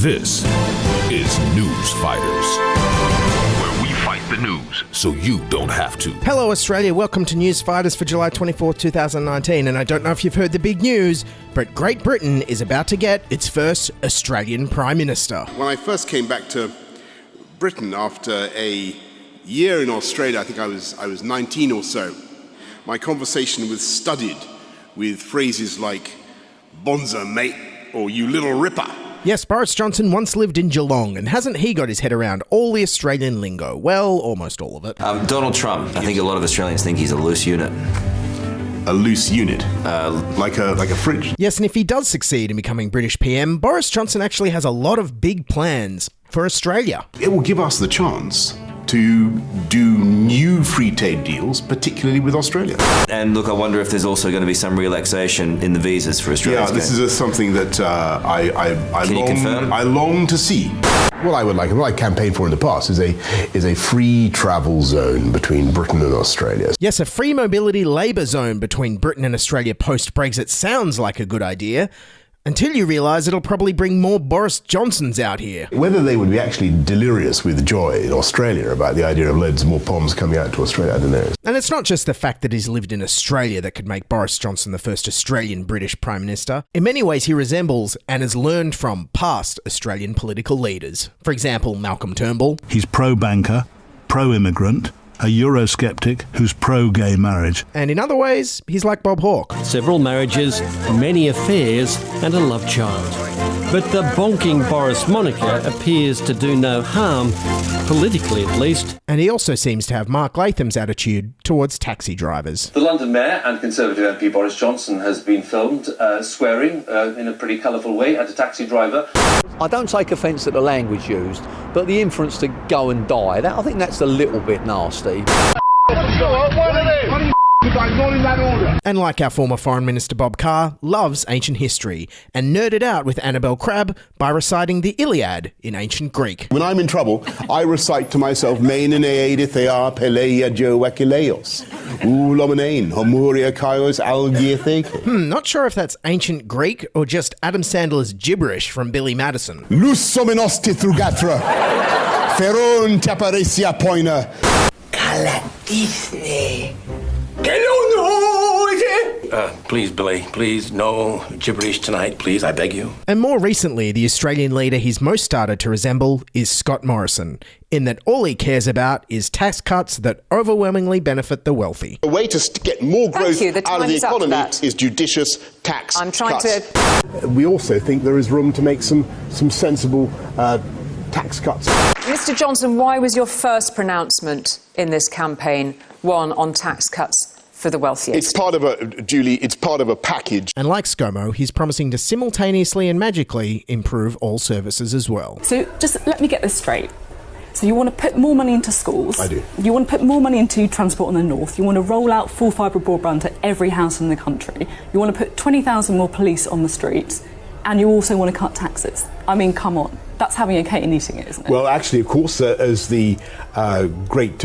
This is News Fighters, where we fight the news so you don't have to. Hello Australia, welcome to News Fighters for July 24th, 2019, and I don't know if you've heard the big news, but Great Britain is about to get its first Australian Prime Minister. When I first came back to Britain after a year in Australia, I think I was 19 or so, my conversation was studded with phrases like, "Bonza, mate," or "you little ripper." Yes, Boris Johnson once lived in Geelong, and hasn't he got his head around all the Australian lingo? Well, almost all of it. Donald Trump. I think a lot of Australians think he's a loose unit. A loose unit? Like a fridge? Yes, and if he does succeed in becoming British PM, Boris Johnson actually has a lot of big plans for Australia. It will give us the chance to do new free trade deals, particularly with Australia. And look, I wonder if there's also going to be some relaxation in the visas for Australia. Yeah, this is something that I long to see. What I would like, and what I campaigned for in the past, is a free travel zone between Britain and Australia. Yes, a free mobility labour zone between Britain and Australia post-Brexit sounds like a good idea, until you realise it'll probably bring more Boris Johnsons out here. Whether they would be actually delirious with joy in Australia about the idea of loads more bombs coming out to Australia, I don't know. And it's not just the fact that he's lived in Australia that could make Boris Johnson the first Australian-British Prime Minister. In many ways, he resembles and has learned from past Australian political leaders. For example, Malcolm Turnbull. He's pro-banker, pro-immigrant, a Eurosceptic who's pro-gay marriage. And in other ways, he's like Bob Hawke. Several marriages, many affairs, and a love child. But the bonking Boris moniker appears to do no harm, politically at least. And he also seems to have Mark Latham's attitude towards taxi drivers. The London Mayor and Conservative MP Boris Johnson has been filmed swearing in a pretty colourful way at a taxi driver. I don't take offence at the language used, but the inference to go and die, I think that's a little bit nasty. And like our former Foreign Minister Bob Carr, loves ancient history and nerded out with Annabel Crabb by reciting the Iliad in ancient Greek. When I'm in trouble, I recite to myself, Main Thea Peleia Jo Wakileos, Ulomanein, Homuria Kaios Algietheke. Not sure if that's ancient Greek or just Adam Sandler's gibberish from Billy Madison. Lusomenosti Thugatra, Feron Taparesia Poina. Calatissime. Please, Billy, please, no gibberish tonight, please, I beg you. And more recently, the Australian leader he's most started to resemble is Scott Morrison, in that all he cares about is tax cuts that overwhelmingly benefit the wealthy. A way to get more growth out of the economy is judicious tax cuts. We also think there is room to make some sensible tax cuts. Mr. Johnson, why was your first pronouncement in this campaign one on tax cuts for the wealthiest? It's part of a package. And like ScoMo, he's promising to simultaneously and magically improve all services as well. So just let me get this straight. So you want to put more money into schools. I do. You want to put more money into transport in the north. You want to roll out full fibre broadband to every house in the country. You want to put 20,000 more police on the streets. And you also want to cut taxes. I mean, come on. That's having a cake and eating it, isn't it? Well, actually, of course, as the great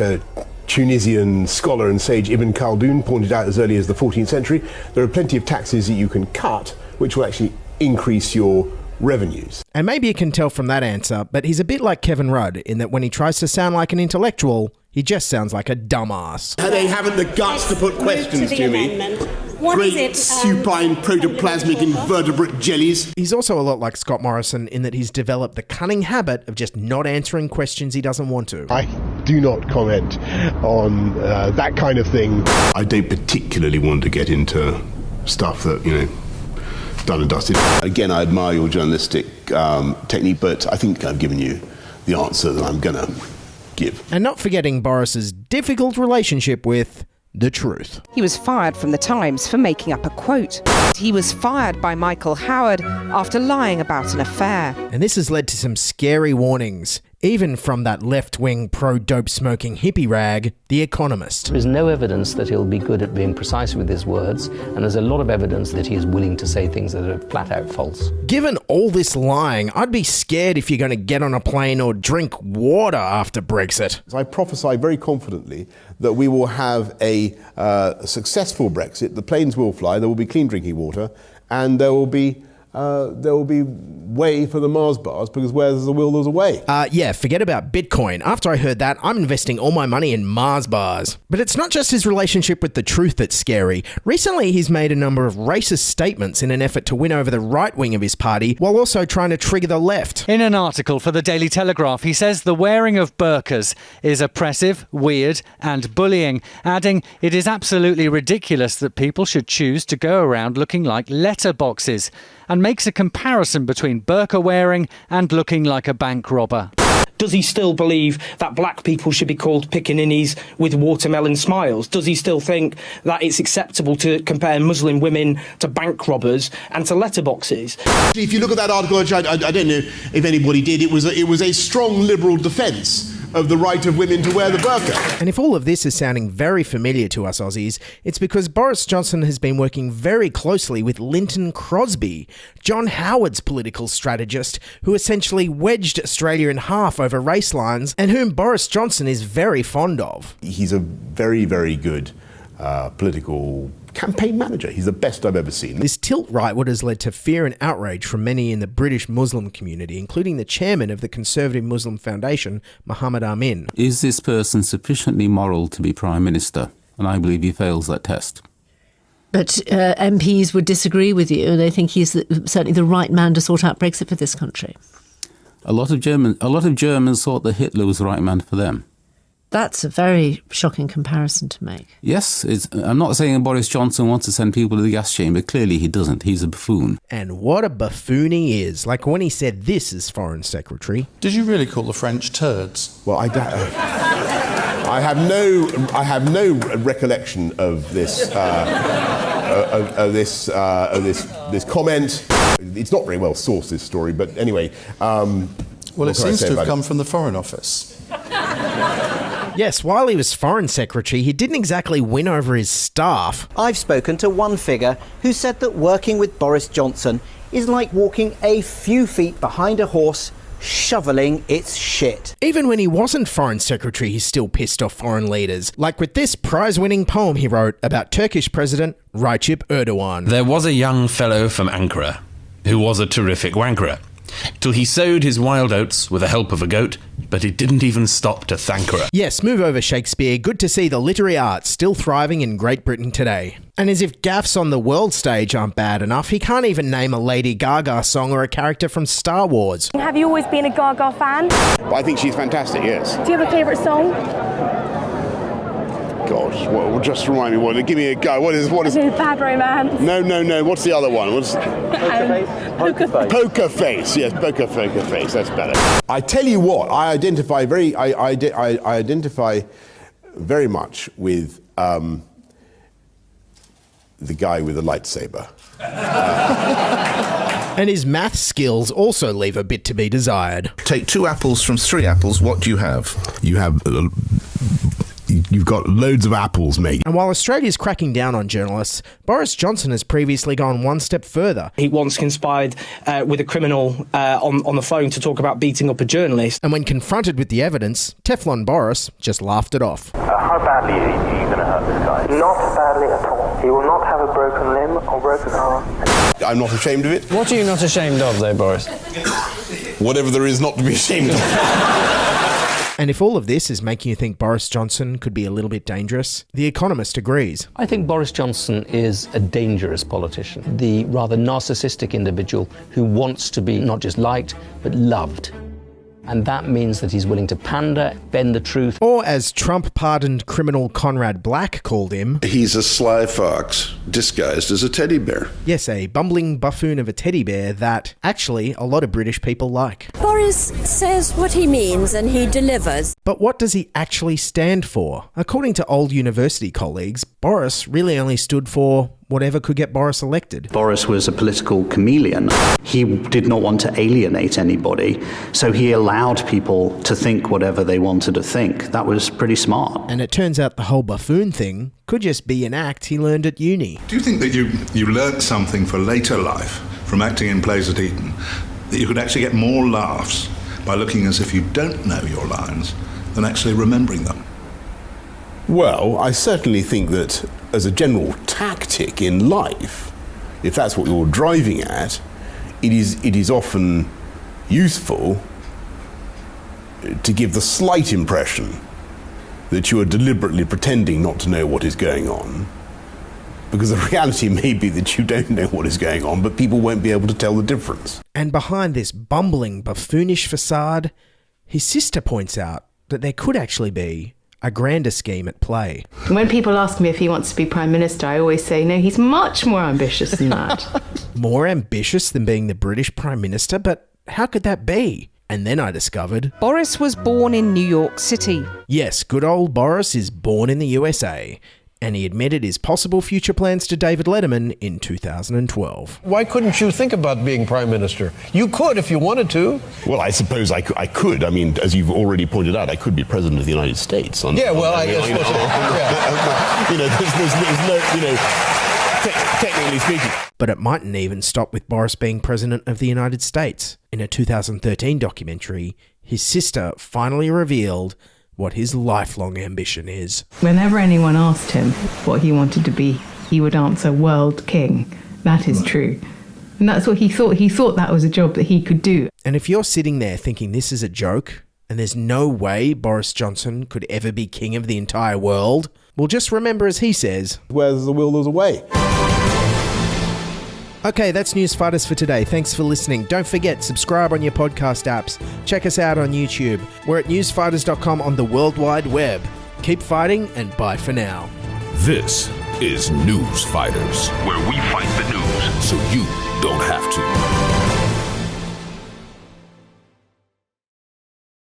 Tunisian scholar and sage Ibn Khaldun pointed out as early as the 14th century, there are plenty of taxes that you can cut which will actually increase your revenues. And maybe you can tell from that answer, but he's a bit like Kevin Rudd in that when he tries to sound like an intellectual, he just sounds like a dumbass. They haven't the guts to put questions to me. Great supine protoplasmic invertebrate jellies. He's also a lot like Scott Morrison in that he's developed the cunning habit of just not answering questions he doesn't want to. I do not comment on that kind of thing. I don't particularly want to get into stuff that, done and dusted. Again, I admire your journalistic technique, but I think I've given you the answer that I'm going to give. And not forgetting Boris's difficult relationship with the truth. He was fired from the Times for making up a quote. He was fired by Michael Howard after lying about an affair. And this has led to some scary warnings, even from that left-wing pro-dope smoking hippie rag, The Economist. There is no evidence that he'll be good at being precise with his words, and there's a lot of evidence that he is willing to say things that are flat-out false. Given all this lying, I'd be scared if you're going to get on a plane or drink water after Brexit. I prophesy very confidently that we will have a successful Brexit. The planes will fly, there will be clean drinking water, and there will be there will be way for the Mars bars, because where there's a will, there's a way. Yeah, forget about Bitcoin. After I heard that, I'm investing all my money in Mars bars. But it's not just his relationship with the truth that's scary. Recently, he's made a number of racist statements in an effort to win over the right wing of his party, while also trying to trigger the left. In an article for the Daily Telegraph, he says the wearing of burqas is oppressive, weird and bullying, adding it is absolutely ridiculous that people should choose to go around looking like letterboxes, and makes a comparison between burqa wearing and looking like a bank robber. Does he still believe that black people should be called pickaninnies with watermelon smiles? Does he still think that it's acceptable to compare Muslim women to bank robbers and to letterboxes? If you look at that article, which I don't know if anybody did, it was a strong liberal defence of the right of women to wear the burqa. And if all of this is sounding very familiar to us Aussies, it's because Boris Johnson has been working very closely with Lynton Crosby, John Howard's political strategist, who essentially wedged Australia in half over race lines, and whom Boris Johnson is very fond of. He's a very, very good political campaign manager. He's the best I've ever seen. This tilt rightward has led to fear and outrage from many in the British Muslim community, including the chairman of the Conservative Muslim Foundation, Muhammad Amin. Is this person sufficiently moral to be Prime Minister? And I believe he fails that test. But MPs would disagree with you. They think he's certainly the right man to sort out Brexit for this country. A lot of Germans thought that Hitler was the right man for them. That's a very shocking comparison to make. Yes, I'm not saying Boris Johnson wants to send people to the gas chamber. Clearly he doesn't. He's a buffoon. And what a buffoon he is. Like when he said this as Foreign Secretary. Did you really call the French turds? Well, I have no recollection of this this comment. It's not very well sourced, this story, but anyway. Well, it seems to have come from the Foreign Office. Yes, while he was Foreign Secretary, he didn't exactly win over his staff. I've spoken to one figure who said that working with Boris Johnson is like walking a few feet behind a horse, shoveling its shit. Even when he wasn't Foreign Secretary, he still pissed off foreign leaders, like with this prize-winning poem he wrote about Turkish President Recep Erdogan. There was a young fellow from Ankara who was a terrific wankerer, till he sowed his wild oats with the help of a goat, but it didn't even stop to thank her. Yes, move over Shakespeare. Good to see the literary arts still thriving in Great Britain today. And as if gaffes on the world stage aren't bad enough, he can't even name a Lady Gaga song or a character from Star Wars. Have you always been a Gaga fan? I think she's fantastic, yes. Do you have a favourite song? Gosh, well, just remind me, give me a go. What is? Bad Romance. No. What's the other one? What's Poker Face. Poker Face. Yes, Poker Face. That's better. I tell you what, I identify very much with the guy with the lightsaber. And his math skills also leave a bit to be desired. Take 2 apples from 3 apples. What do you have? You've got loads of apples, mate. And while Australia's cracking down on journalists, Boris Johnson has previously gone one step further. He once conspired with a criminal on the phone to talk about beating up a journalist. And when confronted with the evidence, Teflon Boris just laughed it off. How badly are you going to hurt this guy? Not badly at all. He will not have a broken limb or broken arm. I'm not ashamed of it. What are you not ashamed of, though, Boris? Whatever there is not to be ashamed of. And if all of this is making you think Boris Johnson could be a little bit dangerous, The Economist agrees. I think Boris Johnson is a dangerous politician, the rather narcissistic individual who wants to be not just liked, but loved. And that means that he's willing to pander, bend the truth. Or as Trump-pardoned criminal Conrad Black called him... He's a sly fox, disguised as a teddy bear. Yes, a bumbling buffoon of a teddy bear that, actually, a lot of British people like. Boris says what he means and he delivers. But what does he actually stand for? According to old university colleagues, Boris really only stood for whatever could get Boris elected. Boris was a political chameleon. He did not want to alienate anybody, so he allowed people to think whatever they wanted to think. That was pretty smart. And it turns out the whole buffoon thing could just be an act he learned at uni. Do you think that you learnt something for later life from acting in plays at Eton, that you could actually get more laughs by looking as if you don't know your lines than actually remembering them? Well, I certainly think that as a general tactic in life, if that's what you're driving at, it is often useful to give the slight impression that you are deliberately pretending not to know what is going on, because the reality may be that you don't know what is going on, but people won't be able to tell the difference. And behind this bumbling, buffoonish facade, his sister points out that there could actually be a grander scheme at play. When people ask me if he wants to be Prime Minister, I always say, no, he's much more ambitious than that. More ambitious than being the British Prime Minister? But how could that be? And then I discovered Boris was born in New York City. Yes, good old Boris is born in the USA, and he admitted his possible future plans to David Letterman in 2012. Why couldn't you think about being Prime Minister? You could if you wanted to. Well, I suppose I could. I mean, as you've already pointed out, I could be President of the United States. Yeah, well, I guess. There's no, technically speaking. But it mightn't even stop with Boris being President of the United States. In a 2013 documentary, his sister finally revealed what his lifelong ambition is. Whenever anyone asked him what he wanted to be, he would answer world king. That is true. And that's what he thought. He thought that was a job that he could do. And if you're sitting there thinking this is a joke, and there's no way Boris Johnson could ever be king of the entire world, well, just remember, as he says, where there's a will, there's a way. Okay, that's News Fighters for today. Thanks for listening. Don't forget, subscribe on your podcast apps. Check us out on YouTube. We're at newsfighters.com on the World Wide Web. Keep fighting, and bye for now. This is News Fighters, where we fight the news so you don't have to.